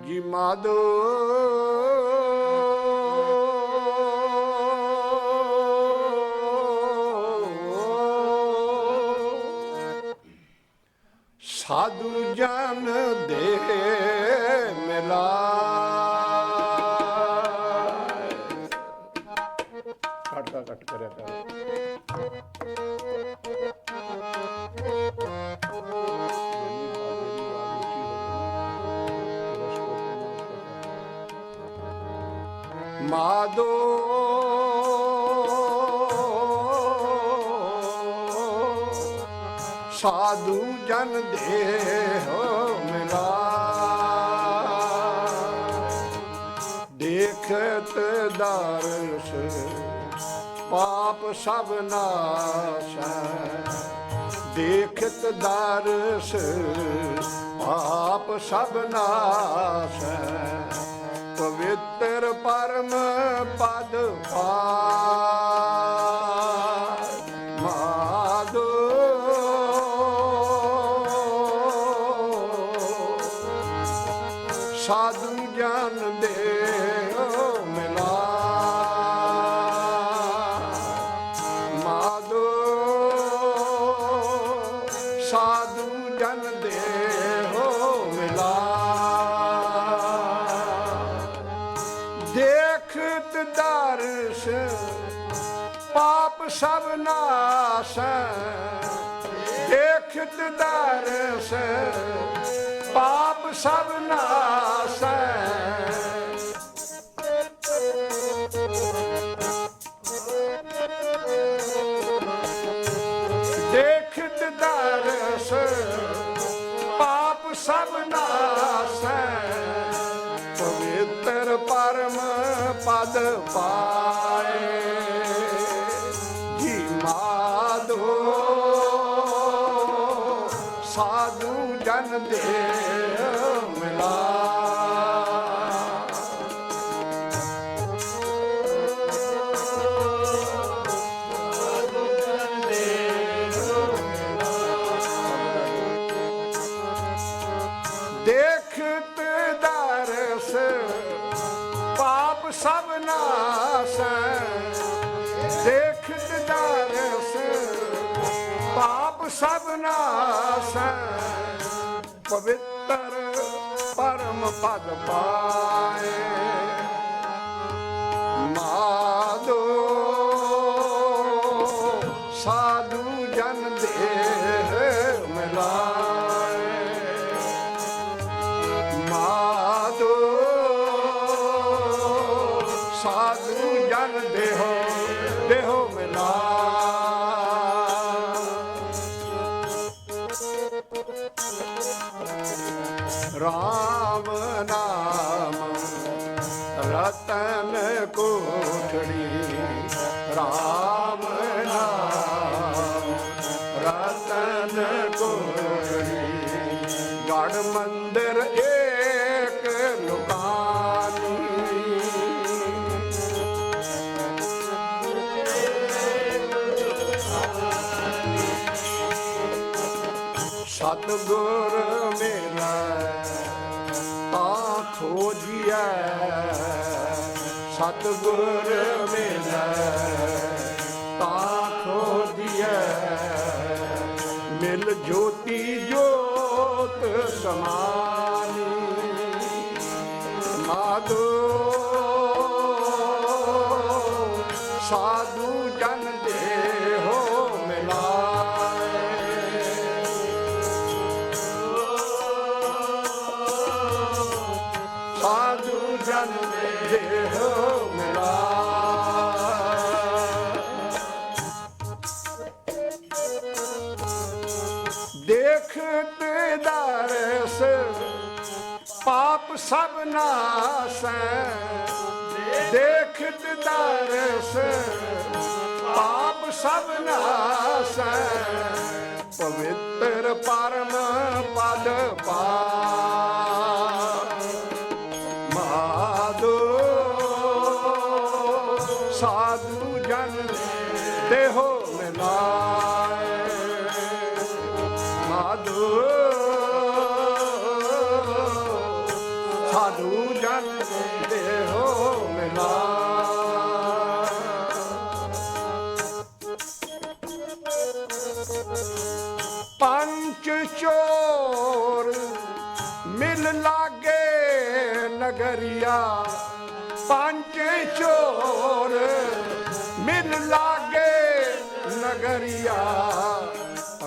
जी माधो साधु जन दे मिला कट कर माधो साधु जन देह मिला देखत दर्श पाप सब नाश देखत दर्श पाप सब नाश पवित्र परम पद पार माधो साधु ज्ञान दे मिला माधो साधु जन दे मिला देखत दर्श पाप सब नाश देखत दर्श पाप सब नाश देखत दर्श पाप सब नाश पवित्र परम पद पाए जी माधो साधु जन दे मिला देखत दर्श पाप सब नाश देखत दर्श पाप सब नाश पवित्र परम पद पाए माधो साधु जन देह मिलाए माधो साधु जन देहो देहो मिला राम नाम रतन कोठड़ी राम नाम रतन कोठड़ी गढ़ मंदिर एक लुकानी सतगुर मेरा ता खोजिया सतगुर मेरा ता खोजिया मिल ज्योति ज्योत समानी माधो साधु जन देहो मिलाए साधु जन देहो देखत दर्श पाप सब नाश देखत दर्श पाप सब नाश पवित्र परम पद पार माधो साधु जन देहो मिलाए साधु साधु जन देहो मिलाए। पंच चोर मिल लागे नगरिया पंच चोर मिल लागे नगरिया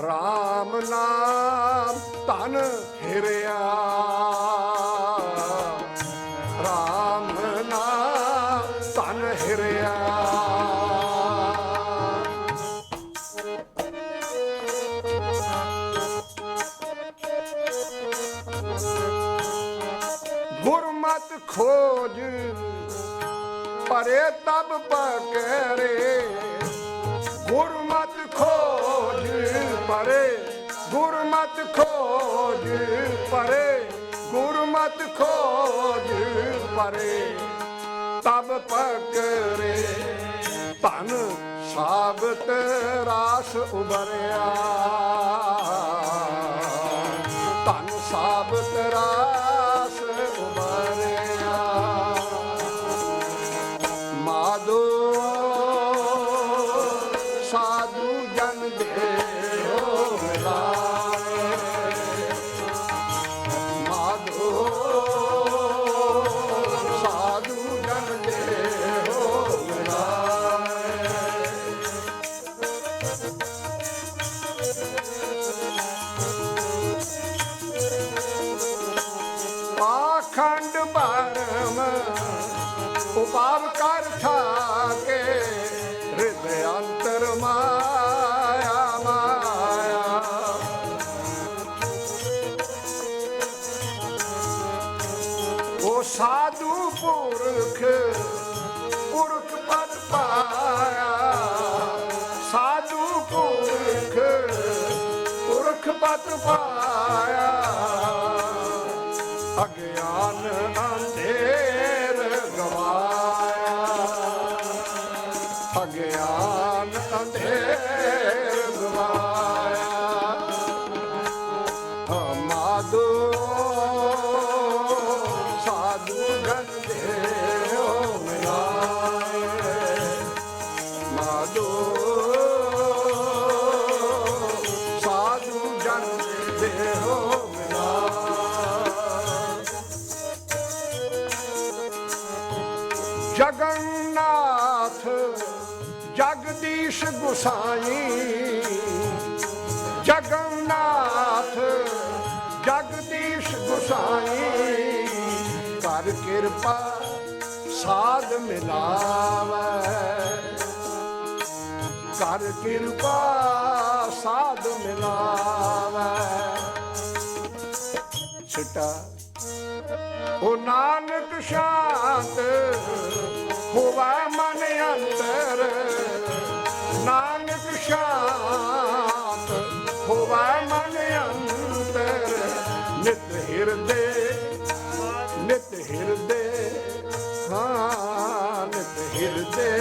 राम नाम तन हिरिया राम नाम तन हिरिया। गुरमत खोज परे तब पकड़े गुरमत खोज परे गुरमत खोज परे गुरमत खोज परे तब पकड़े तन साबत रास उभरिया तन साबत रास उभरिया। माधो साधु जन देहो मिलाए माधो साधु जन देहो मिलाए। पाखंड भरम उपाव कर ठाके हृदय अंतर माया माया। वो साधु पुरख पुरख पद पाया साधु पुरख पुरख पद पाया। अज्ञान अंधेर गवाया अज्ञान अंधेर गवाया। माधो साधु जन देहो मिलाए माधो साधु जन देहो जगन्नाथ जगदीश गुसाई जगन्नाथ जगदीश गुसाई कर कृपा साध मिलावे कर कृपा साध मिलावे। छिटा ओ नानक शांत हुआ मन अंतर नानक शांत हुआ मन अंतर नित हृदय हाँ नित हृदय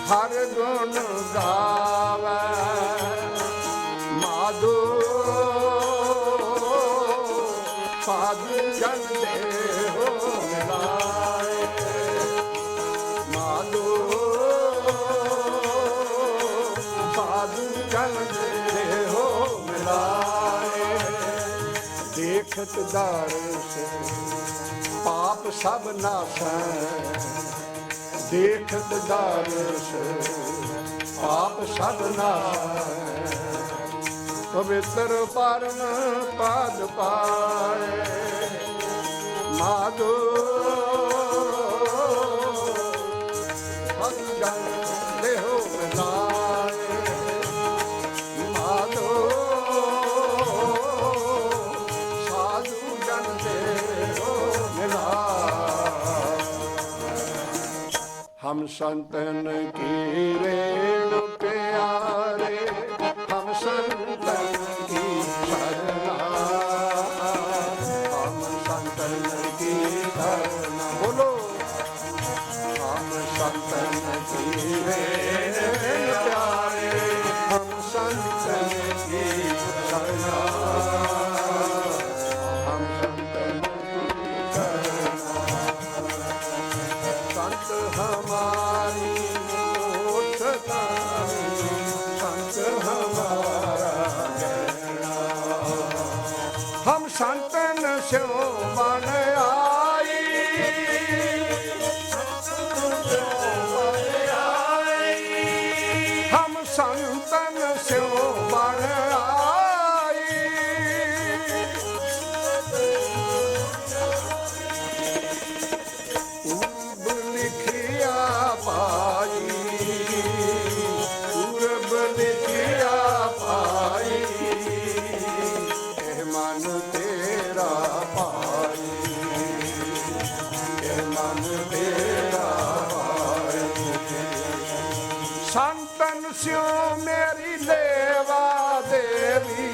हर गुण गावे। माधो साधु जन देहो मिलाए माधो साधु जन देहो मिलाए। देखत दर्श पाप सब नासै देखत दर्श पाप सब नासै। पवित्र परम पद पाए माधो जन देहो मिलाए माधो साधु जन देहो मिलाए। हम संतन की रेणु प्यारे हम संतन की शरणा हम संतन की धरना बोलो हम संतन की रेणु संतन की शरणा, हम संतन की शरणा। संत हमारी मोक्षदायी, संत हमारा गहना। हम संतन स्यो बन आई, हम संतन स्यो बन आई। पूरब लिखिया पाई, पूरब लिखिया पाई, एह मन तेरा पाई, एह मन तेरा पाई। संतन स्यो मेरी लेवा देवी,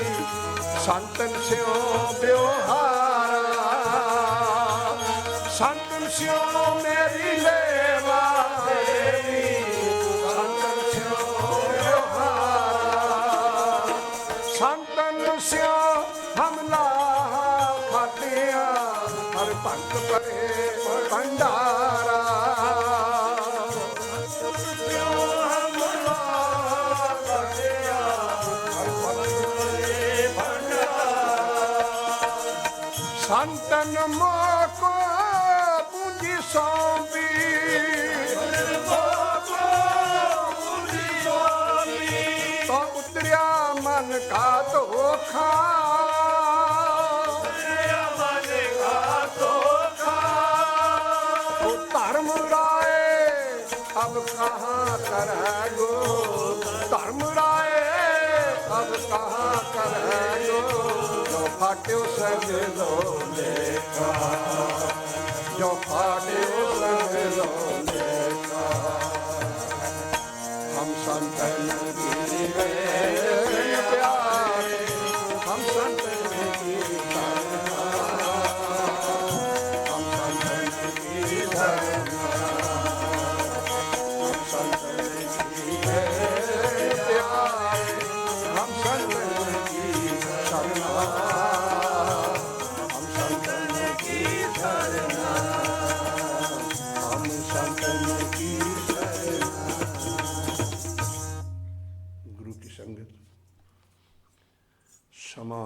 संतन स्यो ब्योहारा, संतन स्यो मेरी लेवा देवी, संतन स्यो ब्योहारा। संतन स्यो हम लाहा खाटिया, हर भक्त परे भंडारा। संतन मोको पूंजी सौंपी, तो उतरिया मन का धोखा, तो धर्म राय अब कहाँ करेगो, धर्म राय अब कहाँ करेगो। जो फाट्यो संग लो लेखा, जो फाट्यो संग लो लेखा। हम संतन की प्यारे, हम संतन की शरणा, हम संतन की शरणा, हम संतन की प्यारे, हम संतन की शरणा, हम संतन की शरणा, हम संतन की शरणा। गुरु की संगत, समा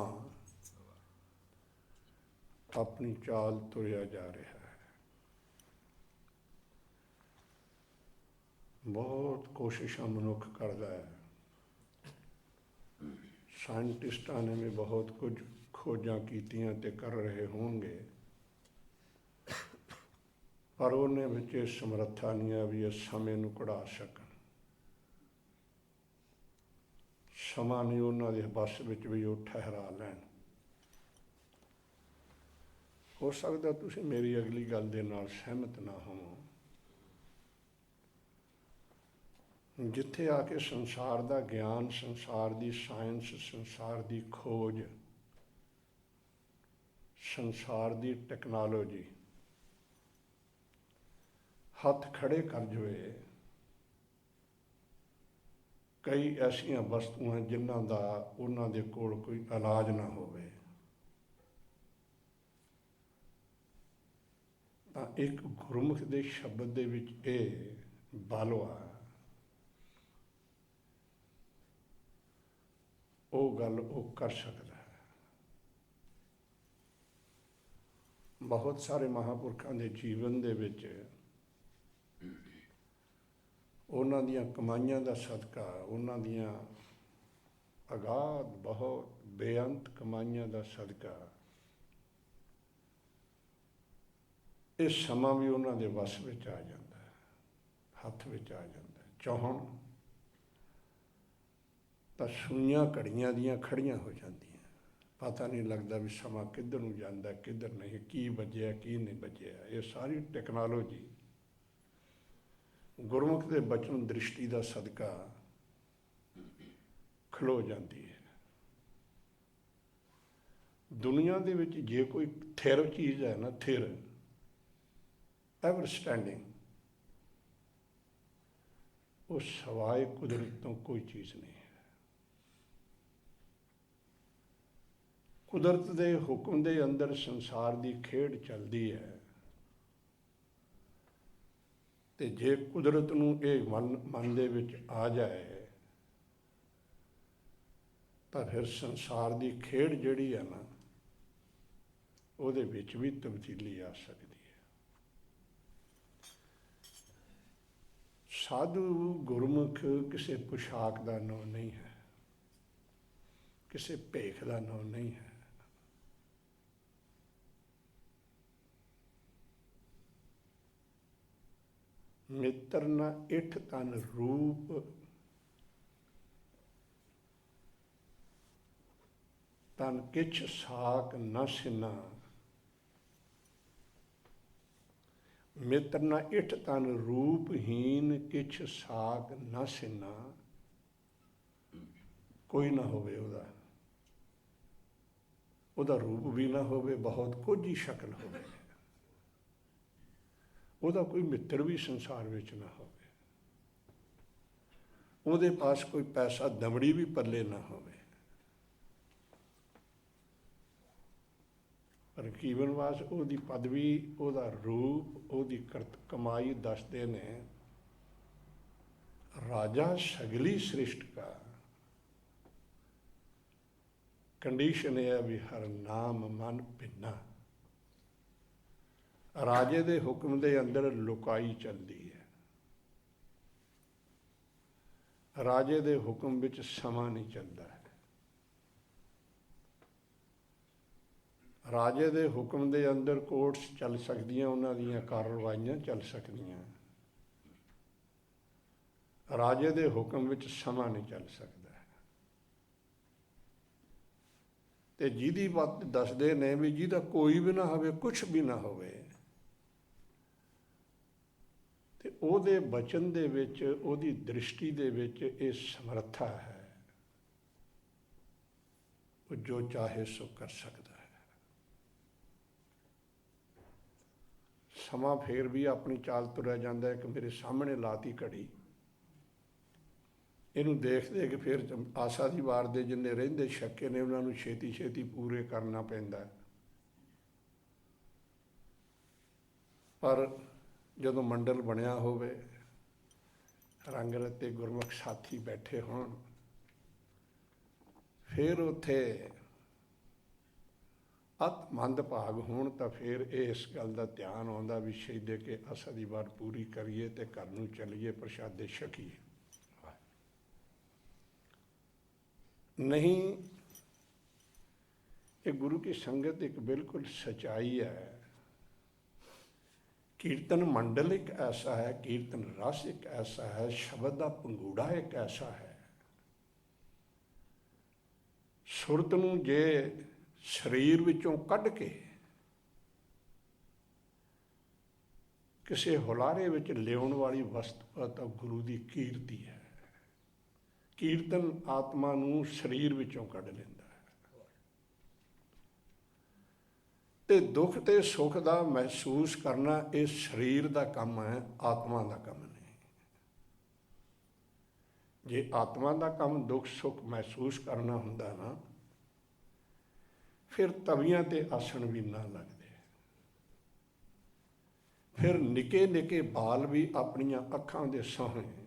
अपनी चाल तुरिया जा रहा है। बहुत कोशिशां मनुख करता है, साइंटिस्टां ने भी बहुत कुछ खोजां कीतियां ते कर रहे होंगे, पर उन्हें विच इह समर्था नहीं है भी इस समय नूं कढ़ा सकन। समा नहीं उन्हां दे बस विच भी वो ठहरा लैन। हो सकदा तुसीं मेरी अगली गल दे नाल सहमत ना होवो। जिथे आके संसार दा ज्ञान, संसार दी साइंस, संसार दी खोज, संसार दी टैक्नोलॉजी हथ खड़े कर जाए, कई ऐसिया वस्तुआं जिन्हां दा उन्हां दे कोल कोई इलाज ना होवे, तां एक गुरमुख दे शब्द दे विच इह बल वा, वो गल वो कर सकता है। बहुत सारे महापुरखों के जीवन दे विच उन्हां दियां कमाइयां दा सदका, उन्हां दियां अगाध बहुत बेअंत कमाइयां दा सदका ये समा भी उन्हां दे वस विच आ जाता है, हथ विच आ जाता है। चाहण तां सुइयां घड़ियां दियां खड़ियां हो जांदियां, पता नहीं लगता भी समा किधर नूं जांदा किधर नहीं, की बजिया की नहीं बजिया। ये सारी टैक्नोलॉजी गुरमुख के बचन दृष्टि का सदका खलो जाती है। दुनिया दे विच जे कोई थिर चीज़ है ना, थिर एवर स्टैंडिंग, वो सवाए कुदरत तो कोई चीज़ नहीं है। ਕੁਦਰਤ ਦੇ ਹੁਕਮ ਦੇ ਅੰਦਰ ਸੰਸਾਰ ਦੀ ਖੇਡ ਚੱਲਦੀ ਹੈ, ਤੇ ਜੇ ਕੁਦਰਤ ਨੂੰ ਇਹ ਮਨ ਦੇ ਵਿੱਚ ਆ ਜਾਏ ਤਾਂ ਫਿਰ ਸੰਸਾਰ ਦੀ ਖੇਡ ਜਿਹੜੀ ਹੈ ਨਾ, ਉਹਦੇ ਵਿੱਚ ਵੀ ਤਬਦੀਲੀ ਆ ਸਕਦੀ ਹੈ। ਸਾਧੂ ਗੁਰਮੁਖ ਕਿਸੇ ਪੁਸ਼ਾਕ ਦਾ ਨਾਂ ਨਹੀਂ ਹੈ, ਕਿਸੇ ਭੇਖ ਦਾ ਨਾਂ ਨਹੀਂ ਹੈ। ਮਿੱਤਰ ਨਾ ਇਠ ਤਨ ਰੂਪ, ਤਨ ਕਿਛ ਸਾਕ ਨ ਸਿਨਾ। ਮਿੱਤਰ ਨਾ ਇਠ ਤਨ ਰੂਪਹੀਨ, ਕਿਛ ਸਾਕ ਨ ਸਿਨਾ। ਕੋਈ ਨਾ ਹੋਵੇ ਉਹਦਾ ਰੂਪ ਵੀ ਨਾ ਹੋਵੇ, ਬਹੁਤ ਕੁਝ ਹੀ ਸ਼ਕਲ ਹੋਵੇ, ਉਹਦਾ ਕੋਈ ਮਿੱਤਰ ਵੀ ਸੰਸਾਰ ਵਿੱਚ ਨਾ ਹੋਵੇ, ਉਹਦੇ ਪਾਸ ਕੋਈ ਪੈਸਾ ਦਮੜੀ ਵੀ ਪੱਲੇ ਨਾ ਹੋਵੇ। ਪਰ ਜੀਵਨਵਾਸ ਉਹਦੀ ਪਦਵੀ, ਉਹਦਾ ਰੂਪ, ਉਹਦੀ ਕਰਤ ਕਮਾਈ ਦੱਸਦੇ ਨੇ। ਰਾਜਾ ਸਗਲੀ ਸ੍ਰਿਸ਼ਟ ਕਾ, ਕੰਡੀਸ਼ਨ ਇਹ ਹੈ ਵੀ ਹਰ ਨਾਮ ਮਨ ਭਿੰਨਾ। ਰਾਜੇ ਦੇ ਹੁਕਮ ਦੇ ਅੰਦਰ ਲੁਕਾਈ ਚੱਲਦੀ ਹੈ। ਰਾਜੇ ਦੇ ਹੁਕਮ ਵਿੱਚ ਸਮਾਂ ਨਹੀਂ ਚੱਲਦਾ ਹੈ। ਰਾਜੇ ਦੇ ਹੁਕਮ ਦੇ ਅੰਦਰ ਕੋਰਟਸ ਚੱਲ ਸਕਦੀਆਂ, ਉਹਨਾਂ ਦੀਆਂ ਕਾਰਵਾਈਆਂ ਚੱਲ ਸਕਦੀਆਂ। ਰਾਜੇ ਦੇ ਹੁਕਮ ਵਿੱਚ ਸਮਾਂ ਨਹੀਂ ਚੱਲ ਸਕਦਾ। ਤੇ ਜਿਹਦੀ ਬਾਤ ਦੱਸਦੇ ਨੇ ਵੀ ਜਿਹਦਾ ਕੋਈ ਵੀ ਨਾ ਹੋਵੇ, ਕੁਛ ਵੀ ਨਾ ਹੋਵੇ, ਤੇ ਉਹਦੇ ਬਚਨ ਦੇ ਵਿੱਚ, ਉਹਦੀ ਦ੍ਰਿਸ਼ਟੀ ਦੇ ਵਿੱਚ ਇਹ ਸਮਰੱਥਾ ਹੈ, ਉਹ ਜੋ ਚਾਹੇ ਸੋ ਕਰ ਸਕਦਾ ਹੈ। ਸਮਾਂ ਫੇਰ ਵੀ ਆਪਣੀ ਚਾਲ ਤੁਰਿਆ ਜਾਂਦਾ ਹੈ ਕਿ ਮੇਰੇ ਸਾਹਮਣੇ ਲਾਤੀ ਘੜੀ, ਇਹਨੂੰ ਦੇਖਦੇ ਕਿ ਫਿਰ ਆਸਾ ਦੀ ਵਾਰ ਦੇ ਜਿੰਨੇ ਰਹਿੰਦੇ ਛੱਕੇ ਨੇ ਉਹਨਾਂ ਨੂੰ ਛੇਤੀ ਛੇਤੀ ਪੂਰੇ ਕਰਨਾ ਪੈਂਦਾ। ਪਰ ਜਦੋਂ ਮੰਡਲ ਬਣਿਆ ਹੋਵੇ, ਰੰਗ ਰਤੇ ਗੁਰਮੁਖ ਸਾਥੀ ਬੈਠੇ ਹੋਣ, ਫਿਰ ਉੱਥੇ ਅਤ ਮੰਦ ਭਾਗ ਹੋਣ, ਤਾਂ ਫਿਰ ਇਸ ਗੱਲ ਦਾ ਧਿਆਨ ਆਉਂਦਾ ਵੀ ਸ਼ਹੀਦੇ ਕੇ ਆਸਾ ਦੀ ਵਾਰ ਪੂਰੀ ਕਰੀਏ ਤੇ ਘਰ ਨੂੰ ਚੱਲੀਏ, ਪ੍ਰਸ਼ਾਦੇ ਛਕੀਏ। ਨਹੀਂ, ਇਹ ਗੁਰੂ ਕੀ ਸੰਗਤ ਇੱਕ ਬਿਲਕੁਲ ਸਚਾਈ ਹੈ। ਕੀਰਤਨ ਮੰਡਲ ਇੱਕ ਐਸਾ ਹੈ, ਕੀਰਤਨ ਰਸ ਇੱਕ ਐਸਾ ਹੈ, ਸ਼ਬਦ ਦਾ ਪੰਗੂੜਾ ਇੱਕ ਐਸਾ ਹੈ। ਸੁਰਤ ਨੂੰ ਜੇ ਸਰੀਰ ਵਿੱਚੋਂ ਕੱਢ ਕੇ ਕਿਸੇ ਹੁਲਾਰੇ ਵਿੱਚ ਲਿਆਉਣ ਵਾਲੀ ਵਸਤੂ ਤਾਂ ਗੁਰੂ ਦੀ ਕੀਰਤੀ ਹੈ। ਕੀਰਤਨ ਆਤਮਾ ਨੂੰ ਸਰੀਰ ਵਿੱਚੋਂ ਕੱਢ ਲੈਂਦਾ ਹੈ, ਤੇ ਦੁੱਖ ਤੇ ਸੁੱਖ ਦਾ ਮਹਿਸੂਸ ਕਰਨਾ ਇਹ ਸਰੀਰ ਦਾ ਕੰਮ ਹੈ, ਆਤਮਾ ਦਾ ਕੰਮ ਨਹੀਂ। ਜੇ ਆਤਮਾ ਦਾ ਕੰਮ ਦੁੱਖ ਸੁੱਖ ਮਹਿਸੂਸ ਕਰਨਾ ਹੁੰਦਾ ਨਾ, ਫਿਰ ਤਵੀਆਂ ਤੇ ਆਸਣ ਵੀ ਨਾ ਲੱਗਦੇ, ਫਿਰ ਨਿੱਕੇ ਨਿੱਕੇ ਬਾਲ ਵੀ ਆਪਣੀਆਂ ਅੱਖਾਂ ਦੇ ਸਾਹਮਣੇ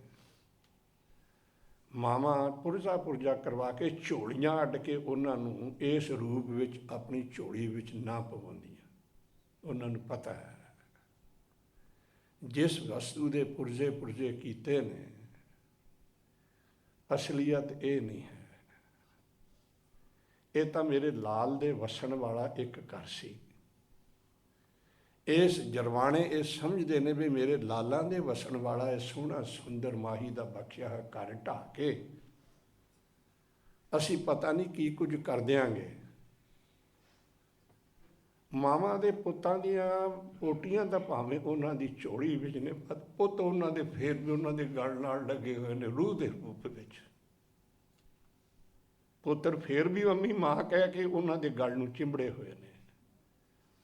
ਮਾਵਾਂ ਪੁਰਜਾ ਕਰਵਾ ਕੇ ਝੋਲੀਆਂ ਅੱਡ ਕੇ ਉਹਨਾਂ ਨੂੰ ਇਸ ਰੂਪ ਵਿੱਚ ਆਪਣੀ ਝੋਲੀ ਵਿੱਚ ਨਾ ਪਵਾਉਂਦੀਆਂ। ਉਹਨਾਂ ਨੂੰ ਪਤਾ ਹੈ ਜਿਸ ਵਸਤੂ ਦੇ ਪੁਰਜੇ ਕੀਤੇ ਨੇ, ਅਸਲੀਅਤ ਇਹ ਨਹੀਂ ਹੈ। ਇਹ ਤਾਂ ਮੇਰੇ ਲਾਲ ਦੇ ਵਸਣ ਵਾਲਾ ਇੱਕ ਘਰ ਸੀ। ਇਸ ਜਰਵਾਣੇ ਇਹ ਸਮਝਦੇ ਨੇ ਵੀ ਮੇਰੇ ਲਾਲਾਂ ਦੇ ਵਸਣ ਵਾਲਾ ਇਹ ਸੋਹਣਾ ਸੁੰਦਰ ਮਾਹੀ ਦਾ ਬਖਸ਼ਿਆ ਹੋਇਆ ਘਰ ਢਾਹ ਕੇ ਅਸੀਂ ਪਤਾ ਨਹੀਂ ਕੀ ਕੁਝ ਕਰ ਦਿਆਂਗੇ। ਮਾਵਾਂ ਦੇ ਪੁੱਤਾਂ ਦੀਆਂ ਪੋਟੀਆਂ ਦਾ ਭਾਵੇਂ ਉਹਨਾਂ ਦੀ ਝੋਲੀ ਵਿੱਚ ਨੇ, ਪੁੱਤ ਉਹਨਾਂ ਦੇ ਫੇਰ ਵੀ ਉਹਨਾਂ ਦੇ ਗਲ ਨਾਲ ਲੱਗੇ ਹੋਏ ਨੇ ਰੂਹ ਦੇ ਰੂਪ ਵਿੱਚ। ਪੁੱਤਰ ਫੇਰ ਵੀ ਮੰਮੀ ਮਾਂ ਕਹਿ ਕੇ ਉਹਨਾਂ ਦੇ ਗਲ ਨੂੰ ਚਿੰਬੜੇ ਹੋਏ ਨੇ।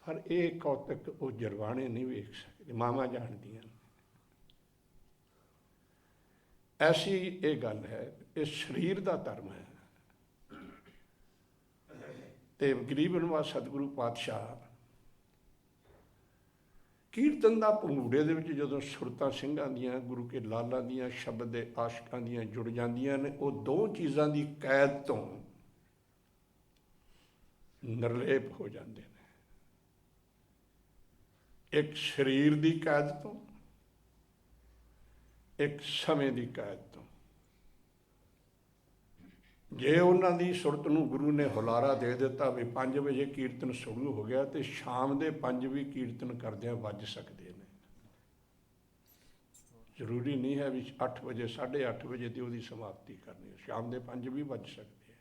ਪਰ ਇਹ ਕੌਤਕ ਉਹ ਜਰਵਾਣੇ ਨਹੀਂ ਵੇਖ ਸਕਦੇ, ਮਾਵਾਂ ਜਾਣਦੀਆਂ। ਐਸੀ ਇਹ ਗੱਲ ਹੈ, ਇਹ ਸਰੀਰ ਦਾ ਧਰਮ ਹੈ। ਤੇ ਗਰੀਬ ਨਿਵਾਜ ਸਤਿਗੁਰੂ ਪਾਤਸ਼ਾਹ ਕੀਰਤਨ ਦਾ ਪੰਗੂੜੇ ਦੇ ਵਿੱਚ ਜਦੋਂ ਸੁਰਤਾਂ ਸਿੰਘਾਂ ਦੀਆਂ, ਗੁਰੂ ਕੇ ਲਾਲਾਂ ਦੀਆਂ, ਸ਼ਬਦ ਦੇ ਆਸ਼ਕਾਂ ਦੀਆਂ ਜੁੜ ਜਾਂਦੀਆਂ ਨੇ, ਉਹ ਦੋ ਚੀਜ਼ਾਂ ਦੀ ਕੈਦ ਤੋਂ ਨਿਰਲੇਪ ਹੋ ਜਾਂਦੇ ਨੇ। ਇੱਕ ਸਰੀਰ ਦੀ ਕੈਦ ਤੋਂ, ਇੱਕ ਸਮੇਂ ਦੀ ਕੈਦ ਤੋਂ। ਜੇ ਉਹਨਾਂ ਦੀ ਸੁਰਤ ਨੂੰ ਗੁਰੂ ਨੇ ਹੁਲਾਰਾ ਦੇ ਦਿੱਤਾ ਵੀ 5 ਵਜੇ ਕੀਰਤਨ ਸ਼ੁਰੂ ਹੋ ਗਿਆ, ਤੇ ਸ਼ਾਮ ਦੇ 5 ਵੀ ਕੀਰਤਨ ਕਰਦਿਆਂ ਵੱਜ ਸਕਦੇ ਨੇ। ਜ਼ਰੂਰੀ ਨਹੀਂ ਹੈ ਵੀ 8 ਵਜੇ 8:30 ਵਜੇ ਦੀ ਉਹਦੀ ਸਮਾਪਤੀ ਕਰਨੀ, ਸ਼ਾਮ ਦੇ 5 ਵੀ ਵੱਜ ਸਕਦੇ ਆ।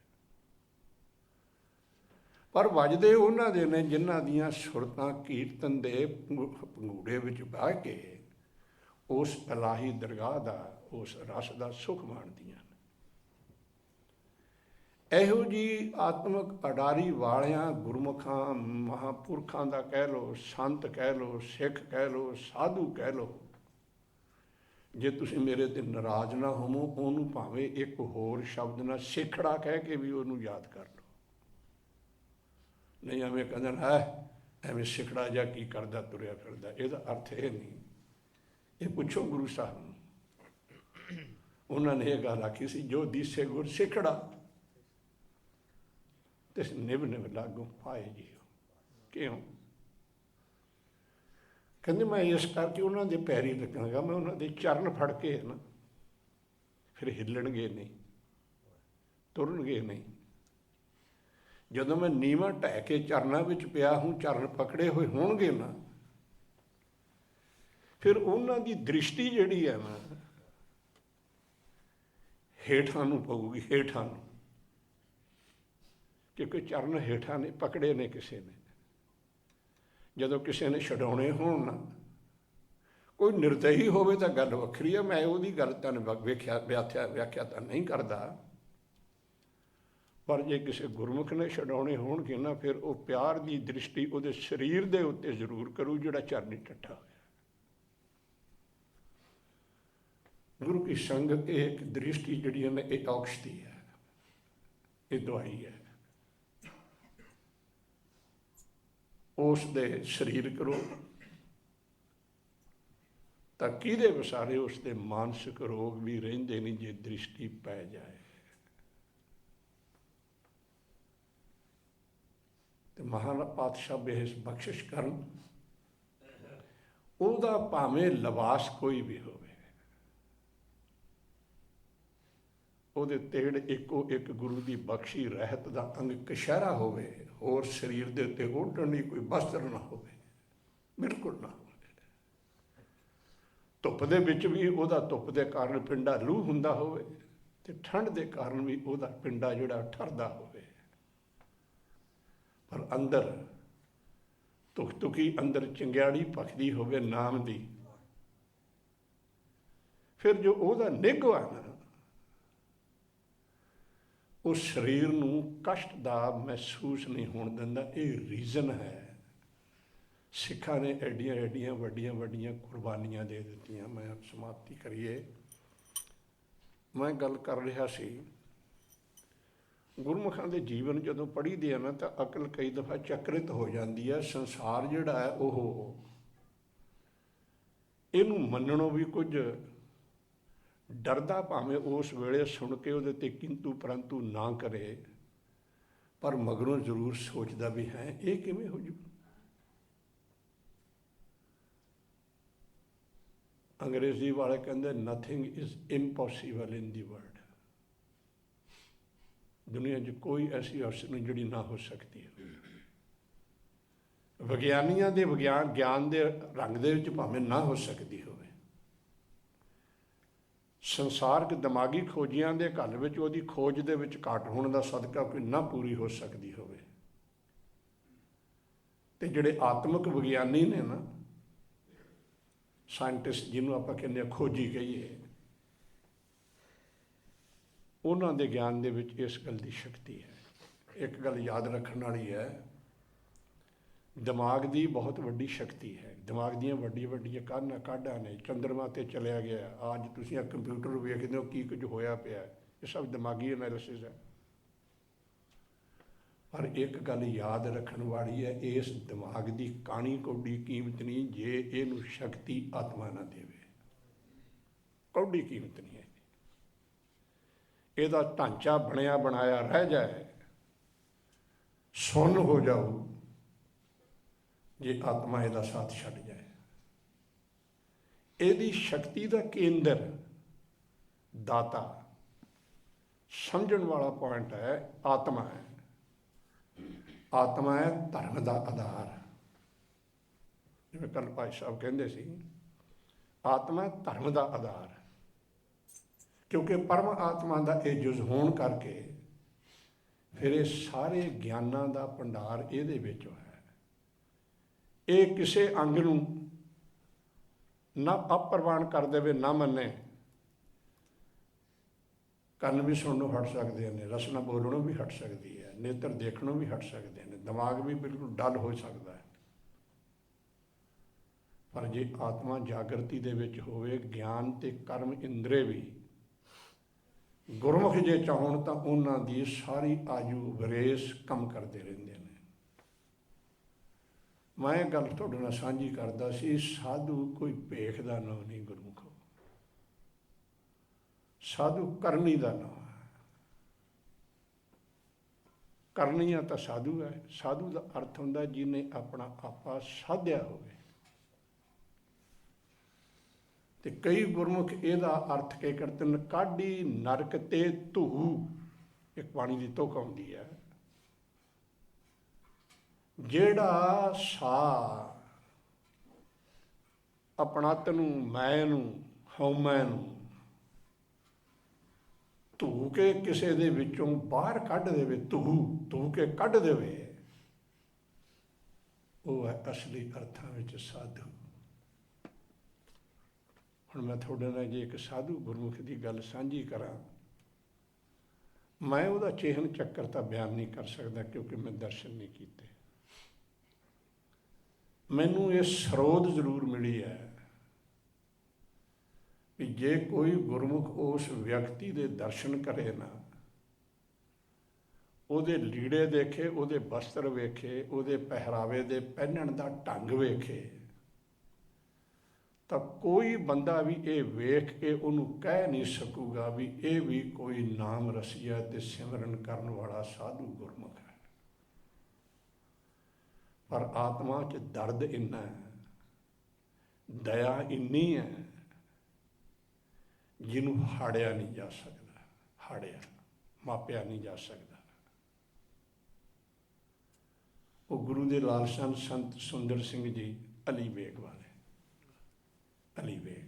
ਪਰ ਵੱਜਦੇ ਉਹਨਾਂ ਦੇ ਨੇ ਜਿਨ੍ਹਾਂ ਦੀਆਂ ਸੁਰਤਾਂ ਕੀਰਤਨ ਦੇ ਪੰਗੂੜੇ ਵਿੱਚ ਬਹਿ ਕੇ ਉਸ ਇਲਾਹੀ ਦਰਗਾਹ ਦਾ, ਉਸ ਰਸ ਦਾ ਸੁੱਖ ਮਾਣਦੀਆਂ ਨੇ। ਇਹੋ ਜਿਹੀ ਆਤਮਿਕ ਅਡਾਰੀ ਵਾਲਿਆਂ ਗੁਰਮੁਖਾਂ, ਮਹਾਂਪੁਰਖਾਂ ਦਾ ਕਹਿ ਲਓ, ਸੰਤ ਕਹਿ ਲਓ, ਸਿੱਖ ਕਹਿ ਲਓ, ਸਾਧੂ ਕਹਿ ਲਓ, ਜੇ ਤੁਸੀਂ ਮੇਰੇ ਤੇ ਨਾਰਾਜ਼ ਨਾ ਹੋਵੋ, ਉਹਨੂੰ ਭਾਵੇਂ ਇੱਕ ਹੋਰ ਸ਼ਬਦ ਨਾਲ ਸੇਖੜਾ ਕਹਿ ਕੇ ਵੀ ਉਹਨੂੰ ਯਾਦ ਕਰ ਲਓ। ਨਹੀਂ ਐਵੇਂ ਕਹਿੰਦੇ ਹੈ ਐਵੇਂ ਸਿੱਖੜਾ ਜਾਂ ਕੀ ਕਰਦਾ ਤੁਰਿਆ ਫਿਰਦਾ, ਇਹਦਾ ਅਰਥ ਇਹ ਨਹੀਂ। ਇਹ ਪੁੱਛੋ ਗੁਰੂ ਸਾਹਿਬ ਨੂੰ, ਉਹਨਾਂ ਨੇ ਇਹ ਗੱਲ ਆਖੀ ਸੀ, ਜੋ ਦੀਸੇ ਗੁਰ ਸਿੱਖੜਾ ਤੇ ਨਿਭ ਨਿਭ ਲਾਗੋਂ ਪਾਏ ਜੀਓ। ਕਿਉਂ? ਕਹਿੰਦੇ ਮੈਂ ਇਸ ਕਰਕੇ ਉਹਨਾਂ ਦੇ ਪੈਰੀ ਲੱਗਾਂਗਾ, ਮੈਂ ਉਹਨਾਂ ਦੇ ਚਰਨ ਫੜ ਕੇ ਨਾ ਫਿਰ ਹਿੱਲਣਗੇ ਨਹੀਂ, ਤੁਰਨਗੇ ਨਹੀਂ। ਜਦੋਂ ਮੈਂ ਨੀਵਾਂ ਢਹਿ ਕੇ ਚਰਨਾਂ ਵਿੱਚ ਪਿਆ ਹੂੰ, ਚਰਨ ਪਕੜੇ ਹੋਏ ਹੋਣਗੇ ਨਾ, ਫਿਰ ਉਹਨਾਂ ਦੀ ਦ੍ਰਿਸ਼ਟੀ ਜਿਹੜੀ ਹੈ ਨਾ ਹੇਠਾਂ ਨੂੰ ਪਊਗੀ, ਹੇਠਾਂ ਨੂੰ, ਕਿਉਂਕਿ ਚਰਨ ਹੇਠਾਂ ਨੇ ਪਕੜੇ ਨੇ ਕਿਸੇ ਨੇ। ਜਦੋਂ ਕਿਸੇ ਨੇ ਛਡਾਉਣੇ ਹੋਣ ਨਾ, ਕੋਈ ਨਿਰਦਈ ਹੋਵੇ ਤਾਂ ਗੱਲ ਵੱਖਰੀ ਹੈ, ਮੈਂ ਉਹਦੀ ਗੱਲ ਤਾਂ ਵਿਆਖਿਆ ਤਾਂ ਨਹੀਂ ਕਰਦਾ। ਪਰ ਜੇ ਕਿਸੇ ਗੁਰਮੁਖ ਨੇ ਛਡਾਉਣੇ ਹੋਣਗੇ ਨਾ, ਫਿਰ ਉਹ ਪਿਆਰ ਦੀ ਦ੍ਰਿਸ਼ਟੀ ਉਹਦੇ ਸਰੀਰ ਦੇ ਉੱਤੇ ਜ਼ਰੂਰ ਕਰੂ ਜਿਹੜਾ ਚਰਨੀ ਟੱਠਾ ਹੋਇਆ। ਗੁਰੂ ਕੀ ਸੰਗਤ ਇਹ ਇੱਕ ਦ੍ਰਿਸ਼ਟੀ ਜਿਹੜੀ ਹੈ ਨਾ, ਇਹ ਔਖਸ਼ਤੀ ਹੈ, ਇਹ ਦਵਾਈ ਹੈ। ਉਸ ਦੇ ਸਰੀਰਕ ਰੋਗ ਤਾਂ ਕਿਹਦੇ ਵਿਸਾਰੇ ਉਸ ਦੇ ਮਾਨਸਿਕ ਰੋਗ ਵੀ ਰਹਿੰਦੇ ਨਹੀਂ ਜੇ ਦ੍ਰਿਸ਼ਟੀ ਪੈ ਜਾਏ। ਤੇ ਮਹਾਨ ਪਾਤਸ਼ਾਹ ਬੇਹਸ ਬਖਸ਼ਿਸ਼ ਕਰਨ, ਉਹਦਾ ਭਾਵੇਂ ਲਿਬਾਸ ਕੋਈ ਵੀ ਹੋਵੇ, ਉਹਦੇ ਤੇੜ ਇੱਕੋ ਇੱਕ ਗੁਰੂ ਦੀ ਬਖਸ਼ੀ ਰਹਿਤ ਦਾ ਅੰਗ ਕਸ਼ਹਿਰਾ ਹੋਵੇ, ਹੋਰ ਸਰੀਰ ਦੇ ਉੱਤੇ ਓਢਣ ਲਈ ਕੋਈ ਵਸਤਰ ਨਾ ਹੋਵੇ, ਬਿਲਕੁਲ ਨਾ ਹੋਵੇ। ਧੁੱਪ ਦੇ ਵਿੱਚ ਵੀ ਉਹਦਾ ਧੁੱਪ ਦੇ ਕਾਰਨ ਪਿੰਡਾ ਲੂਹ ਹੁੰਦਾ ਹੋਵੇ, ਤੇ ਠੰਡ ਦੇ ਕਾਰਨ ਵੀ ਉਹਦਾ ਪਿੰਡਾ ਜਿਹੜਾ ਠਰਦਾ ਹੋਵੇ। ਪਰ ਅੰਦਰ ਤੁਕੀ ਅੰਦਰ ਚੰਗਿਆੜੀ ਭਖਦੀ ਹੋਵੇ ਨਾਮ ਦੀ। ਫਿਰ ਜੋ ਉਹਦਾ ਨਿੱਘਵਾ ਨਾ, ਉਹ ਸਰੀਰ ਨੂੰ ਕਸ਼ਟ ਦਾ ਮਹਿਸੂਸ ਨਹੀਂ ਹੋਣ ਦਿੰਦਾ। ਇਹ ਰੀਜ਼ਨ ਹੈ। ਸਿੱਖਾਂ ਨੇ ਐਡੀਆਂ ਐਡੀਆਂ ਵੱਡੀਆਂ ਵੱਡੀਆਂ ਕੁਰਬਾਨੀਆਂ ਦੇ ਦਿੱਤੀਆਂ। ਮੈਂ ਸਮਾਪਤੀ ਕਰੀਏ, ਮੈਂ ਗੱਲ ਕਰ ਰਿਹਾ ਸੀ, ਗੁਰਮੁਖਾਂ ਦੇ ਜੀਵਨ ਜਦੋਂ ਪੜ੍ਹੀਦੇ ਆ ਨਾ, ਤਾਂ ਅਕਲ ਕਈ ਦਫਾ ਚਕਰਿਤ ਹੋ ਜਾਂਦੀ ਹੈ। ਸੰਸਾਰ ਜਿਹੜਾ ਹੈ ਉਹ ਇਹਨੂੰ ਮੰਨਣੋਂ ਵੀ ਕੁਝ ਡਰਦਾ, ਭਾਵੇਂ ਉਸ ਵੇਲੇ ਸੁਣ ਕੇ ਉਹਦੇ 'ਤੇ ਕਿੰਤੂ ਪਰੰਤੂ ਨਾ ਕਰੇ, ਪਰ ਮਗਰੋਂ ਜ਼ਰੂਰ ਸੋਚਦਾ ਵੀ ਹੈ ਇਹ ਕਿਵੇਂ ਹੋ ਜੂ। ਅੰਗਰੇਜ਼ੀ ਵਾਲੇ ਕਹਿੰਦੇ nothing is impossible in the world. ਦੁਨੀਆ 'ਚ ਕੋਈ ਐਸੀ ਹਸਤੀ ਨਹੀਂ ਜਿਹੜੀ ਨਾ ਹੋ ਸਕਦੀ ਹੈ। ਵਿਗਿਆਨੀਆਂ ਦੇ ਗਿਆਨ ਦੇ ਰੰਗ ਦੇ ਵਿੱਚ ਭਾਵੇਂ ਨਾ ਹੋ ਸਕਦੀ ਹੋਵੇ, ਸੰਸਾਰਕ ਦਿਮਾਗੀ ਖੋਜੀਆਂ ਦੇ ਘੱਲ ਵਿੱਚ ਉਹਦੀ ਖੋਜ ਦੇ ਵਿੱਚ ਘੱਟ ਹੋਣ ਦਾ ਸਦਕਾ ਕੋਈ ਨਾ ਪੂਰੀ ਹੋ ਸਕਦੀ ਹੋਵੇ, ਤੇ ਜਿਹੜੇ ਆਤਮਿਕ ਵਿਗਿਆਨੀ ਨੇ ਨਾ, ਸਾਇੰਟਿਸਟ ਜਿਹਨੂੰ ਆਪਾਂ ਕਹਿੰਦੇ ਹਾਂ, ਖੋਜੀ ਕਹੀਏ, ਉਹਨਾਂ ਦੇ ਗਿਆਨ ਦੇ ਵਿੱਚ ਇਸ ਗੱਲ ਦੀ ਸ਼ਕਤੀ ਹੈ। ਇੱਕ ਗੱਲ ਯਾਦ ਰੱਖਣ ਵਾਲੀ ਹੈ, ਦਿਮਾਗ ਦੀ ਬਹੁਤ ਵੱਡੀ ਸ਼ਕਤੀ ਹੈ। ਦਿਮਾਗ ਦੀਆਂ ਵੱਡੀਆਂ ਵੱਡੀਆਂ ਕਾਢਾਂ ਨੇ। ਚੰਦਰਮਾ 'ਤੇ ਚਲਿਆ ਗਿਆ, ਅੱਜ ਤੁਸੀਂ ਆ ਕੰਪਿਊਟਰ ਵੇਖਦੇ ਹੋ ਕੀ ਕੁਝ ਹੋਇਆ ਪਿਆ, ਇਹ ਸਭ ਦਿਮਾਗੀ ਐਨਾਲਿਸਿਸ ਹੈ। पर एक गल याद रखने वाली है, इस दिमाग की काणी कौडी कीमत नहीं जे इनू शक्ति आत्मा ना देवे। कौडी कीमत नहीं है। ਇਹਦਾ ढांचा बनया बनाया रह जाए, सुन हो जाओ जे आत्मा ਇਹਦਾ साथ छड़ जाए। ਇਹਦੀ शक्ति का केंद्र दाता समझण वाला पॉइंट है, आत्मा है। आत्मा है धर्म का आधार। जिवें कल भाई साहब कहते सी, आत्मा धर्म का आधार, क्योंकि परम आत्मा का यह जुज होने करके फिर ये सारे ज्ञानां का भंडार ये है। ये किसी अंग नूं ना अप्रवान कर देवे ना मन्ने, ਕੰਨ भी सुननों हट सकते हैं, रसना बोलनों भी हट सकती है, नेत्र देखनों भी हट सकते हैं, दिमाग भी बिल्कुल डल हो सकता है। पर जे आत्मा जागृति दे विच होवे, ज्ञान ते कर्म इंद्रे भी गुरमुख जे चाहण तां उन्हां दी सारी आयु वरेस कम करते रहंदे ने। मैं गल तुहाडे नाल साझी करदा सी, साधु कोई भेख दा नाम नहीं गुरमुखो, साधु करनी का नाम है। करनिया तो साधु है। साधु का अर्थ होंदा जिन्हें अपना आपा साधिया होवे। ते कई गुरमुख ਇਹਦਾ अर्थ के करते हैं, काढ़ी नरक ते धू, एक पानी की तुक आउंदी है, जेड़ा सा अपनात नूं, मैं नूं, हौमै नूं धू के किसी दे विचों बाहर कढ़ देवे, धू के कढ़ देवे, वो है असली अर्थां विच साधु। हुण मैं तुहाडे नाल जे एक साधु गुरमुख की गल साझी करां, मैं उहदा चेहन चक्कर तां बयान नहीं कर सकदा क्योंकि मैं दर्शन नहीं कीते। मैनूं ये सरोद जरूर मिली है कि जे कोई गुरमुख उस व्यक्ति के दर्शन करे ना, ਉਹਦੇ ਲੀੜੇ देखे, ਉਹਦੇ वस्त्र वेखे, ਉਹਦੇ ਪਹਿਰਾਵੇ ਦੇ ਪਹਿਨਣ ਦਾ ਢੰਗ वेखे, ਤਾਂ कोई बंदा भी ये वेख के उन्होंने कह नहीं सकूगा भी ये भी कोई नाम रसिया ते सिमरन करने वाला साधु गुरमुख है। पर आत्मा च दर्द इन्ना है, दया इन्नी है, जिन्हों हाड़िया नहीं जा सकता, हाड़िया मापिया नहीं जा सकता। वो गुरु के लालसान संत सुंदर सिंह जी अली बेग वाले, अली बेग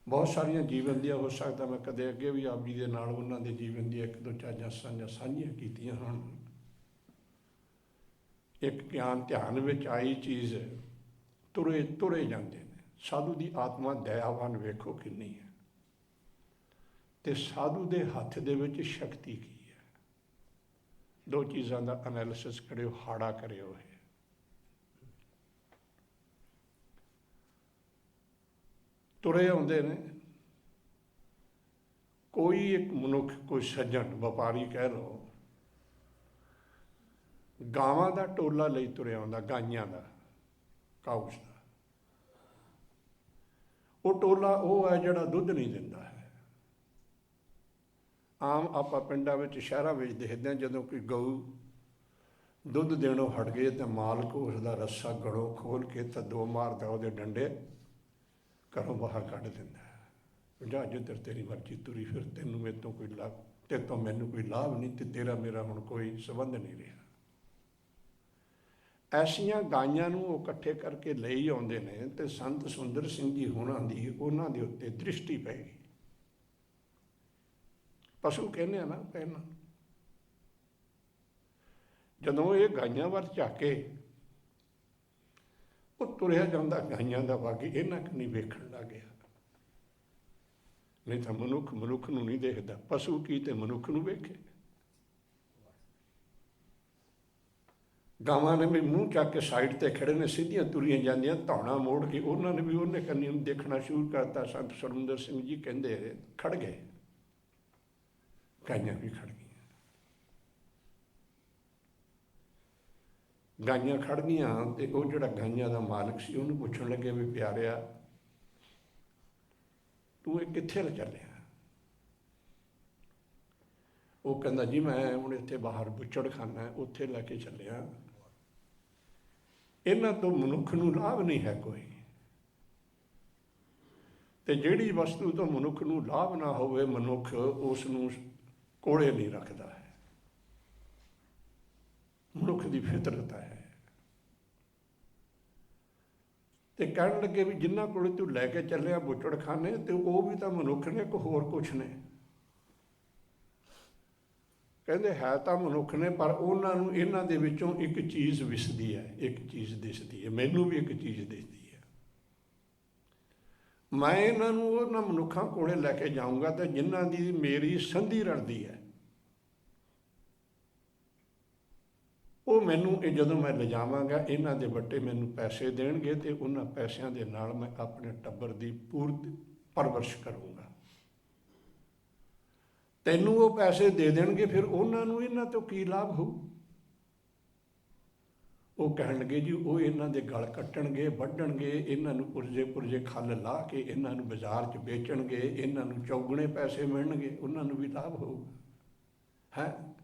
बहुत सारिया जीवन दियाँ हो सकता मैं कदे अगे भी आप जी के नाल उन्होंने दे जीवन दी एक दो चार साझियां कीतियां हन। एक ज्ञान ध्यान विच आई चीज़ तुरे तुरे जाते हैं। साधु की आत्मा दयावान वेखो कितनी है, तो साधु के हथ दे विच शक्ति की है। दो चीज़ों का एनालिसिस करो, हाड़ा करो। तुरे आउंदे ने, कोई एक मनुख, कोई सज्जन व्यापारी कह लो, गावां दा टोला लई तुरे आउंदा, गाइयां दा, काउस दा। वो टोला वो है जिहड़ा दुध नहीं दिंदा है। आम आपां पिंडां विच शहरां विच देखदे हां, जदों कोई गऊ दुध देणों हट गए तो मालक उसका रस्सा गड़ों खोल के तो दो मारदा उहदे डंडे घरों बाहर कढ़ दिंदा है। जा जिधर तेरी मर्जी तुरी फिर, तेनों मेरे तो कोई लाभ, तेरे तो मैनू कोई लाभ नहीं, तो तेरा मेरा हुण कोई संबंध नहीं रहा। ऐसियां गाइयां नूं वो इकट्ठे करके ले आउंदे ने, ते संत सुंदर सिंह जी होणां दी उन्हां दे उत्ते दृष्टि पै गई। पशु कहने ना पहना, जदों ये गाइयां वल झाके वो तुरिया जांदा गाइयां दा बाकी इन्हां कनी वेखण लग गया। नहीं तो मनुख मनुख नूं नहीं देखदा, पशु की ते मनुख नूं वेखे। गावां ने भी मूँह चक के साइड ते खड़े ने, सीधियां तुरियां जांदियां, धौणा मोड़ के उन्होंने भी उन्हें कन्नी देखना शुरू करता। संत सुरमिंदर सिंह जी कहते खड़ गए, गाइयां भी खड़ गई। ਗਾਈਆਂ ਖੜ ਗਈਆਂ ਤੇ ਉਹ ਜਿਹੜਾ ਗਾਈਆਂ ਦਾ ਮਾਲਕ ਸੀ ਉਹਨੂੰ ਪੁੱਛਣ ਲੱਗੇ ਵੀ ਪਿਆਰਿਆ ਤੂੰ ਇਹ ਕਿੱਥੇ ਚੱਲਿਆ? ਉਹ ਕਹਿੰਦਾ ਜੀ ਮੈਂ ਹੁਣ ਇੱਥੇ ਬਾਹਰ ਬੁੱਚੜਖਾਨਾ ਉੱਥੇ ਲੈ ਕੇ ਚੱਲਿਆ। ਇਹਨਾਂ ਤੋਂ ਮਨੁੱਖ ਨੂੰ ਲਾਭ ਨਹੀਂ ਹੈ ਕੋਈ, ਤੇ ਜਿਹੜੀ ਵਸਤੂ ਤੋਂ ਮਨੁੱਖ ਨੂੰ ਲਾਭ ਨਾ ਹੋਵੇ ਮਨੁੱਖ ਉਸ ਨੂੰ ਕੋਲੇ ਨਹੀਂ ਰੱਖਦਾ ਹੈ। ਮਨੁੱਖ ਦੀ ਫਿਤਰਤ ਹੈ। ਤੇ ਕਹਿਣ ਲੱਗੇ ਵੀ ਜਿਨ੍ਹਾਂ ਕੋਲ ਤੂੰ ਲੈ ਕੇ ਚੱਲਿਆ ਬੁੱਚੜਖਾਨੇ ਤੇ ਉਹ ਵੀ ਤਾਂ ਮਨੁੱਖ ਨੇ, ਇੱਕ ਹੋਰ ਕੁਛ ਨੇ। ਕਹਿੰਦੇ ਹੈ ਤਾਂ ਮਨੁੱਖ ਨੇ, ਪਰ ਉਹਨਾਂ ਨੂੰ ਇਹਨਾਂ ਦੇ ਵਿੱਚੋਂ ਇੱਕ ਚੀਜ਼ ਵਿਸਦੀ ਹੈ, ਇੱਕ ਚੀਜ਼ ਦਿਸਦੀ ਹੈ। ਮੈਨੂੰ ਵੀ ਇੱਕ ਚੀਜ਼ ਦਿਸਦੀ ਹੈ। ਮੈਂ ਇਹਨਾਂ ਨੂੰ ਉਹਨਾਂ ਮਨੁੱਖਾਂ ਕੋਲੇ ਲੈ ਕੇ ਜਾਊਂਗਾ ਤੇ ਜਿਨ੍ਹਾਂ ਦੀ ਮੇਰੀ ਸੰਧੀ ਰਲਦੀ ਹੈ। ਉਹ ਮੈਨੂੰ ਇਹ ਜਦੋਂ ਮੈਂ ਲਿਜਾਵਾਂਗਾ ਇਹਨਾਂ ਦੇ ਵੱਟੇ ਮੈਨੂੰ ਪੈਸੇ ਦੇਣਗੇ ਤੇ ਉਹਨਾਂ ਪੈਸਿਆਂ ਦੇ ਨਾਲ ਮੈਂ ਆਪਣੇ ਟੱਬਰ ਦੀ ਪੂਰਤ ਪਰਵਰਿਸ਼ ਕਰੂੰਗਾ। ਤੈਨੂੰ ਉਹ ਪੈਸੇ ਦੇ ਦੇਣਗੇ, ਫਿਰ ਉਹਨਾਂ ਨੂੰ ਇਹਨਾਂ ਤੋਂ ਕੀ ਲਾਭ ਹੋਊ? ਉਹ ਕਹਿਣ ਲੱਗੇ ਜੀ ਉਹ ਇਹਨਾਂ ਦੇ ਗਲ ਕੱਟਣਗੇ, ਵੱਢਣਗੇ, ਇਹਨਾਂ ਨੂੰ ਪੁਰਜੇ ਖੱਲ ਲਾ ਕੇ ਇਹਨਾਂ ਨੂੰ ਬਾਜ਼ਾਰ 'ਚ ਵੇਚਣਗੇ, ਇਹਨਾਂ ਨੂੰ ਚੌਗੁਣੇ ਪੈਸੇ ਮਿਲਣਗੇ, ਉਹਨਾਂ ਨੂੰ ਵੀ ਲਾਭ ਹੋਊਗਾ ਹੈ।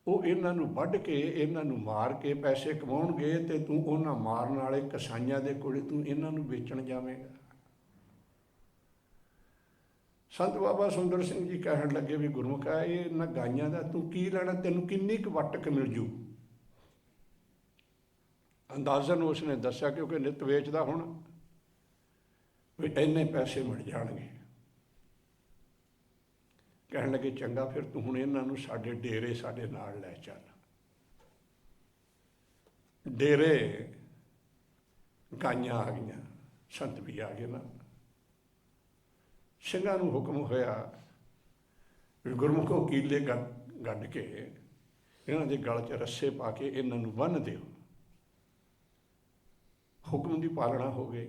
ਉਹ ਇਹਨਾਂ ਨੂੰ ਵੱਢ ਕੇ ਇਹਨਾਂ ਨੂੰ ਮਾਰ ਕੇ ਪੈਸੇ ਕਮਾਉਣਗੇ ਤੇ ਤੂੰ ਉਹਨਾਂ ਮਾਰਨ ਵਾਲੇ ਕਸਾਈਆਂ ਦੇ ਕੋਲ ਤੂੰ ਇਹਨਾਂ ਨੂੰ ਵੇਚਣ ਜਾਵੇਂਗਾ। ਸੰਤ ਬਾਬਾ ਸੁੰਦਰ ਸਿੰਘ ਜੀ ਕਹਿਣ ਲੱਗੇ ਵੀ ਗੁਰਮੁਖਾ ਇਹ ਇਹਨਾਂ ਗਾਈਆਂ ਦਾ ਤੂੰ ਕੀ ਲੈਣਾ, ਤੈਨੂੰ ਕਿੰਨੀ ਕੁ ਵੱਟਕ ਮਿਲ ਜੂ? ਅੰਦਾਜ਼ਨ ਉਸਨੇ ਦੱਸਿਆ ਕਿਉਂਕਿ ਨਿੱਤ ਵੇਚਦਾ ਹੁਣ ਵੀ ਇੰਨੇ ਪੈਸੇ ਮਿਲ ਜਾਣਗੇ। ਕਹਿਣ ਲੱਗੇ ਚੰਗਾ ਫਿਰ ਤੂੰ ਹੁਣ ਇਹਨਾਂ ਨੂੰ ਸਾਡੇ ਡੇਰੇ ਸਾਡੇ ਨਾਲ ਲੈ ਚੱਲ। ਡੇਰੇ ਗਾਈਆਂ ਆ ਗਈਆਂ, ਸੰਤ ਵੀ ਆ ਗਏ ਨਾ। ਸਿੰਘਾਂ ਨੂੰ ਹੁਕਮ ਹੋਇਆ ਵੀ ਗੁਰਮੁਖੋ ਕੀਲੇ ਗੱਡ ਕੇ ਇਹਨਾਂ ਦੇ ਗਲ 'ਚ ਰੱਸੇ ਪਾ ਕੇ ਇਹਨਾਂ ਨੂੰ ਬੰਨ੍ਹ ਦਿਓ। ਹੁਕਮ ਦੀ ਪਾਲਣਾ ਹੋ ਗਈ।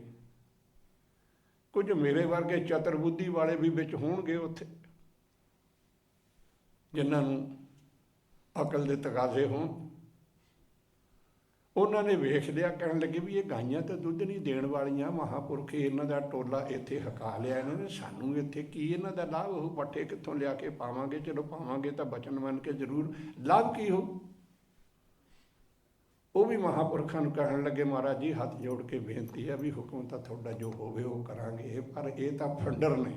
ਕੁਝ ਮੇਰੇ ਵਰਗੇ ਚਤਰ ਬੁੱਧੀ ਵਾਲੇ ਵੀ ਵਿੱਚ ਹੋਣਗੇ ਉੱਥੇ, ਜਿਨ੍ਹਾਂ ਨੂੰ ਅਕਲ ਦੇ ਤਕਾਜ਼ੇ ਹੋਣ। ਉਹਨਾਂ ਨੇ ਵੇਖ ਲਿਆ, ਕਹਿਣ ਲੱਗੇ ਵੀ ਇਹ ਗਾਈਆਂ ਤਾਂ ਦੁੱਧ ਨਹੀਂ ਦੇਣ ਵਾਲੀਆਂ, ਮਹਾਂਪੁਰਖ ਇਹਨਾਂ ਦਾ ਟੋਲਾ ਇੱਥੇ ਹਕਾ ਲਿਆ ਇਹਨਾਂ ਨੇ, ਸਾਨੂੰ ਇੱਥੇ ਕੀ ਇਹਨਾਂ ਦਾ ਲਾਭ ਹੋ? ਪੱਠੇ ਕਿੱਥੋਂ ਲਿਆ ਕੇ ਪਾਵਾਂਗੇ? ਚਲੋ ਪਾਵਾਂਗੇ ਤਾਂ ਬਚਨ ਮੰਨ ਕੇ ਜ਼ਰੂਰ, ਲਾਭ ਕੀ ਹੋ? ਉਹ ਵੀ ਮਹਾਂਪੁਰਖਾਂ ਨੂੰ ਕਹਿਣ ਲੱਗੇ ਮਹਾਰਾਜ ਜੀ ਹੱਥ ਜੋੜ ਕੇ ਬੇਨਤੀ ਹੈ ਵੀ ਹੁਕਮ ਤਾਂ ਤੁਹਾਡਾ ਜੋ ਹੋਵੇ ਉਹ ਕਰਾਂਗੇ, ਪਰ ਇਹ ਤਾਂ ਫੰਡਰ ਨੇ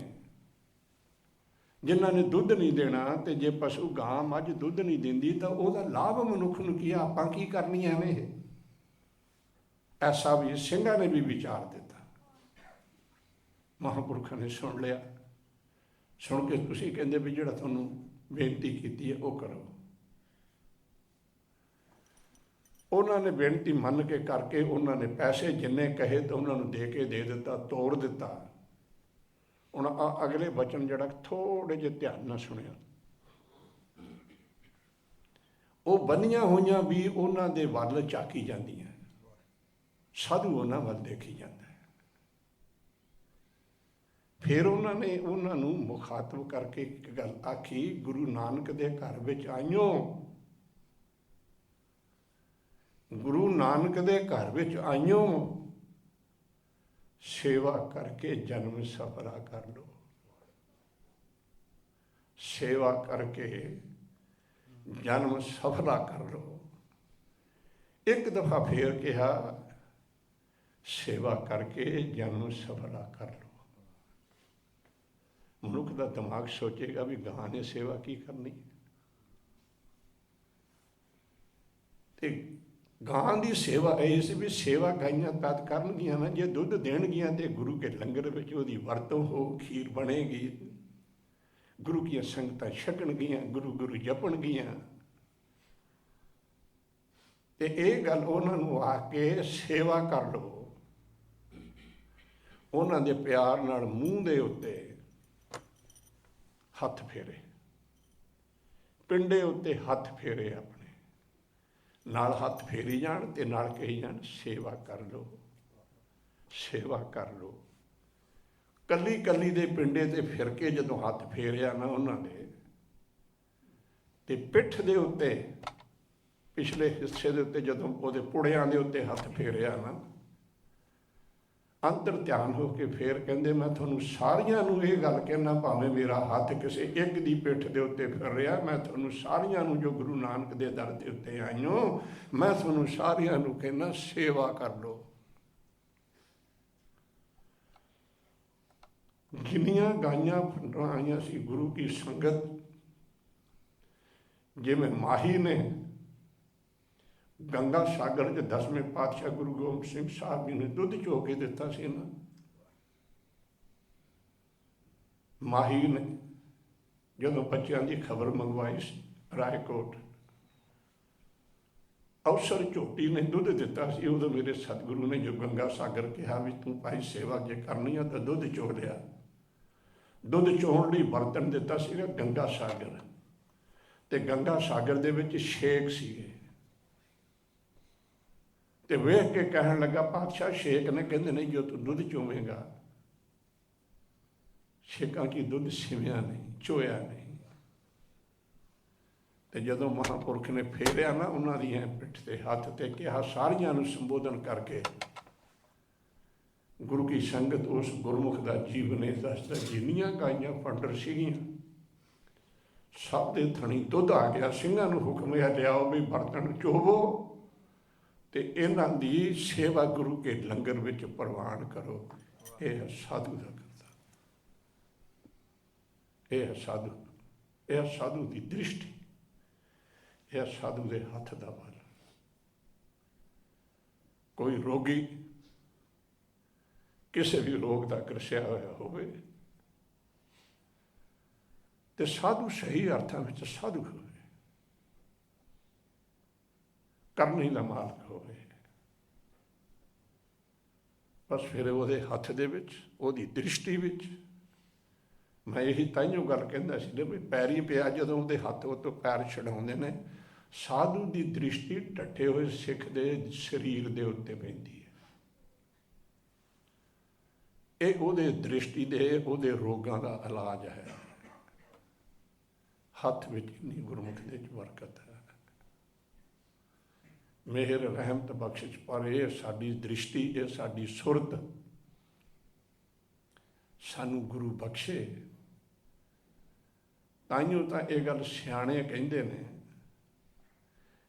ਜਿਨ੍ਹਾਂ ਨੇ ਦੁੱਧ ਨਹੀਂ ਦੇਣਾ। ਤੇ ਜੇ ਪਸ਼ੂ ਗਾਂ ਮੱਝ ਦੁੱਧ ਨਹੀਂ ਦਿੰਦੀ ਤਾਂ ਉਹਦਾ ਲਾਭ ਮਨੁੱਖ ਨੂੰ ਕੀ, ਆਪਾਂ ਕੀ ਕਰਨੀ ਐਵੇਂ ਇਹ? ਐਸਾ ਵੀ ਸਿੰਘਾਂ ਨੇ ਵੀ ਵਿਚਾਰ ਦਿੱਤਾ। ਮਹਾਂਪੁਰਖਾਂ ਨੇ ਸੁਣ ਲਿਆ। ਸੁਣ ਕੇ ਤੁਸੀਂ ਕਹਿੰਦੇ ਵੀ ਜਿਹੜਾ ਤੁਹਾਨੂੰ ਬੇਨਤੀ ਕੀਤੀ ਹੈ ਉਹ ਕਰੋ। ਉਹਨਾਂ ਨੇ ਬੇਨਤੀ ਮੰਨ ਕੇ ਕਰਕੇ ਉਹਨਾਂ ਨੇ ਪੈਸੇ ਜਿੰਨੇ ਕਹੇ ਤਾਂ ਉਹਨਾਂ ਨੂੰ ਦੇ ਕੇ ਦੇ ਦਿੱਤਾ, ਤੋੜ ਦਿੱਤਾ। ਹੁਣ ਅਗਲੇ ਬਚਨ ਜਿਹੜਾ ਥੋੜ੍ਹੇ ਜਿਹੇ ਧਿਆਨ ਨਾਲ ਸੁਣਿਆ। ਉਹ ਬੰਨੀਆਂ ਹੋਈਆਂ ਵੀ ਉਹਨਾਂ ਦੇ ਵੱਲ ਝਾਕੀ ਜਾਂਦੀਆਂ, ਸਾਧੂ ਉਹਨਾਂ ਵੱਲ ਦੇਖੀ ਜਾਂਦਾ ਹੈ। ਫਿਰ ਉਹਨਾਂ ਨੇ ਉਹਨਾਂ ਨੂੰ ਮੁਖਾਤਬ ਕਰਕੇ ਇੱਕ ਗੱਲ ਆਖੀ, ਗੁਰੂ ਨਾਨਕ ਦੇ ਘਰ ਵਿੱਚ ਆਇਓ, ਗੁਰੂ ਨਾਨਕ ਦੇ ਘਰ ਵਿੱਚ ਆਇਓ, ਸੇਵਾ ਕਰਕੇ ਜਨਮ ਸਫਲਾ ਕਰ ਲਓ। ਸੇਵਾ ਕਰਕੇ ਜਨਮ ਸਫਲਾ ਕਰ ਲਓ। ਇੱਕ ਦਫਾ ਫੇਰ ਕਿਹਾ, ਸੇਵਾ ਕਰਕੇ ਜਨਮ ਸਫਲਾ ਕਰ ਲਓ। ਮਨੁੱਖ ਦਾ ਦਿਮਾਗ ਸੋਚੇਗਾ ਵੀ ਗਾਂ ਨੇ ਸੇਵਾ ਕੀ ਕਰਨੀ, ਤੇ ਗਾਂ ਦੀ ਸੇਵਾ ਇਹ ਸੀ ਵੀ ਸੇਵਾ ਗਾਈਆਂ ਤਦ ਕਰਨਗੀਆਂ ਨਾ ਜੇ ਦੁੱਧ ਦੇਣਗੀਆਂ ਤੇ ਗੁਰੂ ਕੇ ਲੰਗਰ ਵਿੱਚ ਉਹਦੀ ਵਰਤੋਂ ਹੋ, ਖੀਰ ਬਣੇਗੀ, ਗੁਰੂ ਦੀਆਂ ਸੰਗਤਾਂ ਛਕਣਗੀਆਂ, ਗੁਰੂ ਗੁਰੂ ਜਪਣਗੀਆਂ। ਤੇ ਇਹ ਗੱਲ ਉਹਨਾਂ ਨੂੰ ਆ ਕੇ ਸੇਵਾ ਕਰ ਲਓ। ਉਹਨਾਂ ਦੇ ਪਿਆਰ ਨਾਲ ਮੂੰਹ ਦੇ ਉੱਤੇ ਹੱਥ ਫੇਰੇ, ਪਿੰਡੇ ਉੱਤੇ ਹੱਥ ਫੇਰੇ, ਆਪਣੇ ਨਾਲ ਹੱਥ ਫੇਰੀ ਜਾਣ ਤੇ ਨਾਲ ਕਹੀ ਜਾਣ ਸੇਵਾ ਕਰ ਲਓ, ਸੇਵਾ ਕਰ ਲਓ। ਕੱਲੀ ਕੱਲੀ ਦੇ ਪਿੰਡੇ ਤੇ ਫਿਰ ਕੇ ਜਦੋਂ ਹੱਥ ਫੇਰਿਆ ਨਾ ਉਹਨਾਂ ਨੇ, ਤੇ ਪਿੱਠ ਦੇ ਉੱਤੇ पिछले हिस्से के उत्ते जदों उहदे पुड़ियां दे उत्ते हथ फेरिया ना, अंतर ध्यान हो के फिर कहंदे मैं तुहानूं सारियां नूं इह गल कहना, भावें मेरा हथ किसी एक दी पिठ दे उत्ते फिर रहा, मैं तुहानूं सारियां नूं जो गुरु नानक दे दर दे उत्ते आईओ, मैं तुहानूं सारियां नूं कहना सेवा कर लो। जिन्नियां गाइयां फंडरां आईयां सी गुरु की संगत, जिवें माही ने गंगा सागर च 10वें पातशाह गुरु गोबिंद सिंह साहब जी ने दुध चो के दिता सी ना, माही ने जदों बच्चों की खबर मंगवाई रायकोट, अवसर झोटी ने दुध दिता सी, उदों मेरे सतगुरु ने जो गंगा सागर कहा भी तू भाई सेवा जे करनी है तो दुध चो लिया। दुध चोण लई बर्तन दिता सीगा गंगा सागर, ते गंगा सागर दे विच शेख सीगे, ते वेख के कहन लगा पातशाह शेख ने, कहंदे नहीं जो तू दुध चोवेगा, शेखां की दुध सिविया नहीं चोया नहीं। ते जदों महापुरख ने फेरिया ना उन्हां दी पिठ ते हथ ते कहा, सारियां नूं संबोधन करके गुरु की संगत उस गुरमुख का जीवन है दसदा, जिन्नियां गाइयां फंडर सीगियां सब दे थणी दुध आ गया। ਸਿੰਘਾਂ ਨੂੰ हुक्म है लियाओ भी बर्तन चोवो ते इन्हां दी सेवा गुरु के लंगर विच प्रवान करो। यह है साधु का करता, यह है साधु, यह साधु की दृष्टि, यह साधु के हथ का बल। कोई रोगी किसी भी रोग का ग्रसिया होया होवे ते साधु सही अर्थां विच साधु होवे, करनी का मालक होवे, बस फिर वो हथ दे विच ओहदी दृष्टि विच। मैं यही ताइयों गल कहंदा सी भी पैरी पिया जदों उहदे हथ उतों पैर छड़ाउंदे ने, साधु की दृष्टि टट्ठे हुए सिख दे शरीर दे उत्ते पैंदी है। ये उहदे दृष्टि दे उहदे रोगां दा इलाज है। हथ विच इन्नी गुरमुख दे बरकत है। मेहर रहमत बख्शिश पर यह साडी दृष्टि, यह साडी सुरत सानू गुरु बख्शे। ताइयों तां ये गल सियाणे कहिंदे ने,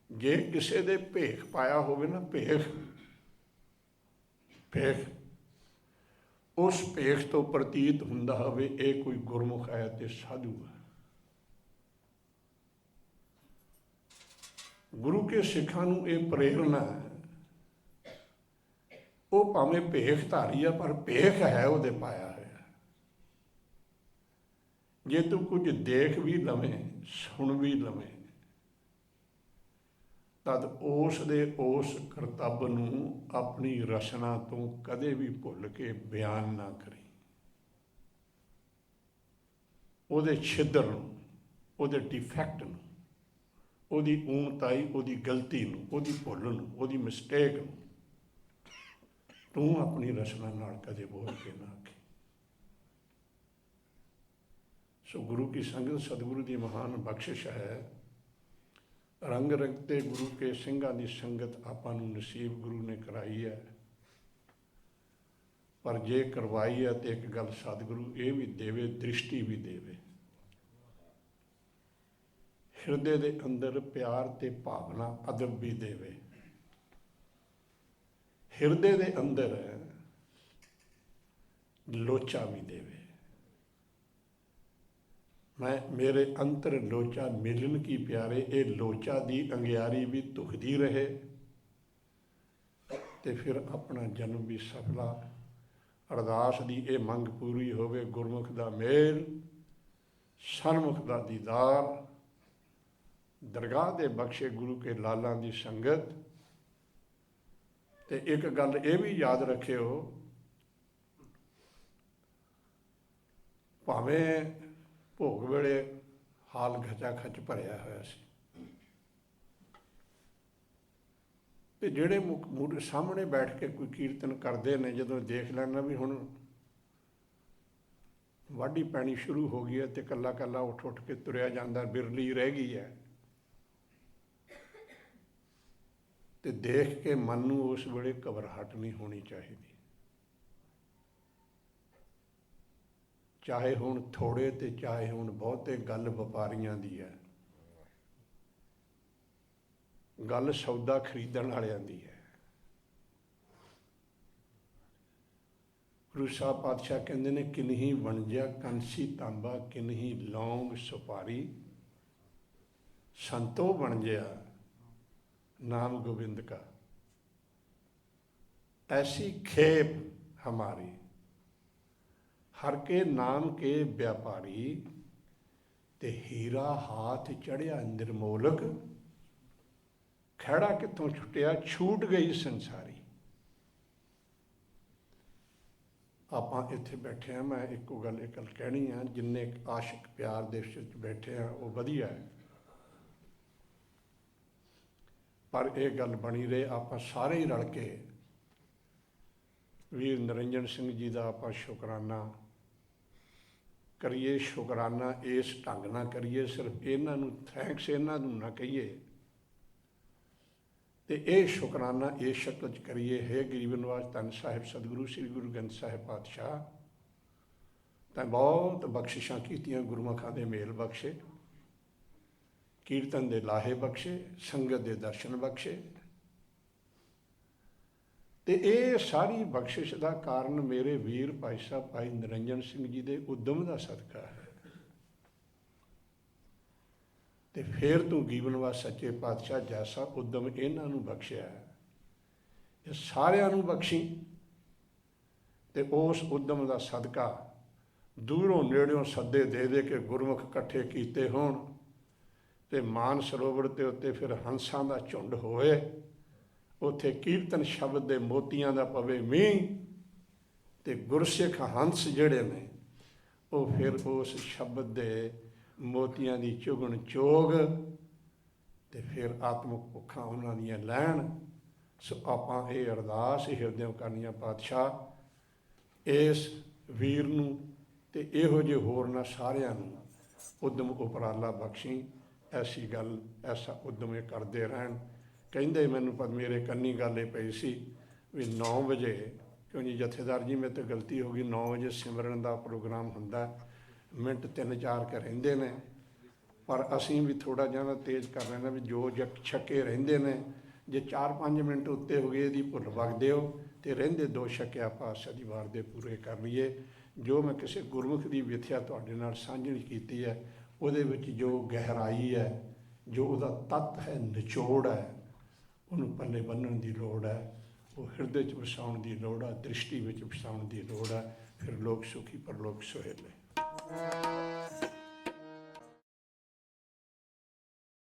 जे किसी दे भेख पाया होवे ना, भेख भेख उस भेख तो प्रतीत हुंदा होवे ये कोई गुरमुख है ते साधु है। गुरु के सिखां नूं ये प्रेरणा है, वो भावें भेख धारी है पर भेख है उहदे पाया होया। जे तू कुछ देख भी लवें सुन भी लवें तद उस दे उस करतब नूं अपनी रचना तो कदे भी भुल के बयान ना करी। उहदे छिद्र नूं, उहदे डिफैक्ट नूं, उहदी ऊणताई, उहदी गलती नूं, उहदी भुल नूं, उहदी मिसटेक नूं तू अपनी रचना नाल कदे बोल के ना आखी। सो गुरु की संगत सतगुरु की महान बख्शिश है। रंग रंगते गुरु के ਸਿੰਘਾਂ ਦੀ संगत आपां नूं नसीब गुरु ने कराई है। पर जे करवाई है तो एक गल सतगुरु ये भी देवे, दृष्टि भी देवे, हिरदे दे अंदर प्यार ते भावना अदब भी देवे, हिरदे दे अंदर लोचा भी देवे। मैं मेरे अंतर लोचा मिलन की प्यारे, ये लोचा दी अंगियारी भी धुखदी रहे ते फिर अपना जन्म भी सफला। अरदास दी ये मंग पूरी होवे, गुरमुख दा मेल, सन्मुख दा दीदार, दरगाह दे बख्शे गुरु के लालां दी संगत। ते एक गल ये भी याद रखियो, भावें भोग वेले हाल खचा खच भरिया होया सी ते जिहड़े मूहरे सामने बैठ के कोई कीर्तन करते हैं, जदों देख लेना भी हुण वाढी पैनी शुरू हो गई है तो कला कला उठ उठ के तुरिया जांदा, बिरली रह गई है, ਤੇ ਦੇਖ ਕੇ ਮਨ ਨੂੰ ਉਸ ਵੇਲੇ ਘਬਰਾਹਟ ਨਹੀਂ ਹੋਣੀ ਚਾਹੀਦੀ। ਚਾਹੇ ਹੁਣ ਥੋੜੇ ਤੇ ਚਾਹੇ ਹੁਣ ਬਹੁਤੇ, ਗੱਲ ਵਪਾਰੀਆਂ ਦੀ ਹੈ, ਗੱਲ ਸੌਦਾ ਖਰੀਦਣ ਵਾਲਿਆਂ ਦੀ ਹੈ। ਗੁਰੂ ਸਾਹਿਬ ਪਾਤਸ਼ਾਹ ਕਹਿੰਦੇ ਨੇ, ਕਿਨਹੀ ਵਣਜਿਆ ਕੰਸੀ ਤਾਂਬਾ, ਕਿਨਹੀ ਲੌਂਗ ਸੁਪਾਰੀ, ਸੰਤੋ ਵਣਜਿਆ नाम गोविंद का, ऐसी खेप हमारी, हर के नाम के व्यापारी, ते हीरा हाथ चढ़िया निर्मोलक, खैड़ा कितों छुटिया छूट गई संसारी। ਆਪਾਂ ਇੱਥੇ ਬੈਠੇ ਹਾਂ, ਮੈਂ ਇੱਕੋ ਗੱਲ ਇੱਕ ਗੱਲ ਕਹਿਣੀ ਆ, ਜਿੰਨੇ ਆਸ਼ਿਕ ਪਿਆਰ ਦੇ ਵਿੱਚ ਬੈਠੇ ਆ ਉਹ ਵਧੀਆ ਹੈ, ਪਰ ਇਹ ਗੱਲ ਬਣੀ ਰਹੇ, ਆਪਾਂ ਸਾਰੇ ਹੀ ਰਲ ਕੇ ਵੀਰ ਨਿਰੰਜਨ ਸਿੰਘ ਜੀ ਦਾ ਆਪਾਂ ਸ਼ੁਕਰਾਨਾ ਕਰੀਏ। ਸ਼ੁਕਰਾਨਾ ਇਸ ਢੰਗ ਨਾਲ ਕਰੀਏ, ਸਿਰਫ ਇਹਨਾਂ ਨੂੰ ਥੈਂਕਸ ਇਹਨਾਂ ਨੂੰ ਨਾ ਕਹੀਏ, ਤੇ ਇਹ ਸ਼ੁਕਰਾਨਾ ਇਸ ਸ਼ਕਲ 'ਚ ਕਰੀਏ, ਹੈ ਗਰੀਬ ਨਿਵਾਜ ਧੰਨ ਸਾਹਿਬ ਸਤਿਗੁਰੂ ਸ੍ਰੀ ਗੁਰੂ ਗ੍ਰੰਥ ਸਾਹਿਬ ਪਾਤਸ਼ਾਹ, ਤਾਂ ਬਹੁਤ ਬਖਸ਼ਿਸ਼ਾਂ ਕੀਤੀਆਂ, ਗੁਰਮੁਖਾਂ ਦੇ ਮੇਲ ਬਖਸ਼ੇ, ਕੀਰਤਨ ਦੇ ਲਾਹੇ ਬਖਸ਼ੇ, ਸੰਗਤ ਦੇ ਦਰਸ਼ਨ ਬਖਸ਼ੇ, ਤੇ ਇਹ ਸਾਰੀ ਬਖਸ਼ਿਸ਼ ਦਾ ਕਾਰਨ ਮੇਰੇ ਵੀਰ ਭਾਈ ਸਾਹਿਬ ਭਾਈ ਨਿਰੰਜਨ ਸਿੰਘ ਜੀ ਦੇ ਉਦਮ ਦਾ ਸਦਕਾ ਹੈ। ਤੇ ਫਿਰ ਤੂੰ ਗੀਵਨਵਾ ਸੱਚੇ ਪਾਤਸ਼ਾਹ ਜੈਸਾ ਉਦਮ ਇਹਨਾਂ ਨੂੰ ਬਖਸ਼ਿਆ, ਇਹ ਸਾਰਿਆਂ ਨੂੰ ਬਖਸ਼ੀ, ਤੇ ਉਸ ਉਦਮ ਦਾ ਸਦਕਾ ਦੂਰੋਂ ਨੇੜਿਓਂ ਸੱਦੇ ਦੇ ਦੇ ਕੇ ਗੁਰਮੁਖ ਇਕੱਠੇ ਕੀਤੇ ਹੋਣ, ਤੇ ਮਾਨ ਸਰੋਵਰ ਦੇ ਉੱਤੇ ਫਿਰ ਹੰਸਾਂ ਦਾ ਝੁੰਡ ਹੋਏ, ਉੱਥੇ ਕੀਰਤਨ ਸ਼ਬਦ ਦੇ ਮੋਤੀਆਂ ਦਾ ਪਵੇ ਮੀਂਹ, ਤੇ ਗੁਰਸਿੱਖ ਹੰਸ ਜਿਹੜੇ ਨੇ ਉਹ ਫਿਰ ਉਸ ਸ਼ਬਦ ਦੇ ਮੋਤੀਆਂ ਦੀ ਚੁਗਣ ਚੋਗ, ਤੇ ਫਿਰ ਆਤਮਿਕ ਭੁੱਖਾਂ ਉਹਨਾਂ ਦੀਆਂ ਲੈਣ। ਸੋ ਆਪਾਂ ਇਹ ਅਰਦਾਸ ਹਿਰਦਿਓਂ ਕਰਨੀਆਂ, ਪਾਤਸ਼ਾਹ ਇਸ ਵੀਰ ਨੂੰ ਤੇ ਇਹੋ ਜਿਹੇ ਹੋਰਨਾਂ ਸਾਰਿਆਂ ਨੂੰ ਉਦਮ ਉਪਰਾਲਾ ਬਖਸ਼ੀ, ਐਸੀ ਗੱਲ ਐਸਾ ਉਦਮ ਇਹ ਕਰਦੇ ਰਹਿਣ। ਕਹਿੰਦੇ ਮੈਨੂੰ ਪਰ ਮੇਰੇ ਕੰਨੀ ਗੱਲ ਇਹ ਪਈ ਸੀ ਵੀ 9 ਵਜੇ, ਕਿਉਂ ਜੀ ਜਥੇਦਾਰ ਜੀ ਮੇਰੇ ਤੋਂ ਗਲਤੀ ਹੋ ਗਈ, 9 ਵਜੇ ਸਿਮਰਨ ਦਾ ਪ੍ਰੋਗਰਾਮ ਹੁੰਦਾ, ਮਿੰਟ 3-4 ਕੇ ਰਹਿੰਦੇ ਨੇ, ਪਰ ਅਸੀਂ ਵੀ ਥੋੜ੍ਹਾ ਜਿਹਾ ਤੇਜ਼ ਕਰ ਲੈਣਾ ਵੀ ਜੋ ਛੱਕੇ ਰਹਿੰਦੇ ਨੇ, ਜੇ 4-5 ਮਿੰਟ ਉੱਤੇ ਹੋ ਗਏ ਇਹਦੀ ਭੁੱਲ ਵਗਦੇ ਹੋ, ਤੇ ਰਹਿੰਦੇ 2 ਛੱਕੇ ਆਪਾਂ ਸ਼ਨੀਵਾਰ ਦੇ ਪੂਰੇ ਕਰ ਲਈਏ। ਜੋ ਮੈਂ ਕਿਸੇ ਗੁਰਮੁਖ ਦੀ ਵਿਥਿਆ ਤੁਹਾਡੇ ਨਾਲ ਸਾਂਝੀ ਕੀਤੀ ਹੈ, ਉਹਦੇ ਵਿੱਚ ਜੋ ਗਹਿਰਾਈ ਹੈ, ਜੋ ਉਹਦਾ ਤੱਤ ਹੈ, ਨਿਚੋੜ ਹੈ, ਉਹਨੂੰ ਪੱਲੇ ਬੰਨ੍ਹਣ ਦੀ ਲੋੜ ਹੈ, ਉਹ ਹਿਰਦੇ 'ਚ ਵਸਾਉਣ ਦੀ ਲੋੜ ਹੈ, ਦ੍ਰਿਸ਼ਟੀ ਵਿੱਚ ਵਸਾਉਣ ਦੀ ਲੋੜ ਹੈ, ਫਿਰ ਲੋਕ ਸੁਖੀ ਪਰਲੋਕ ਸੁਹੇਲੇ।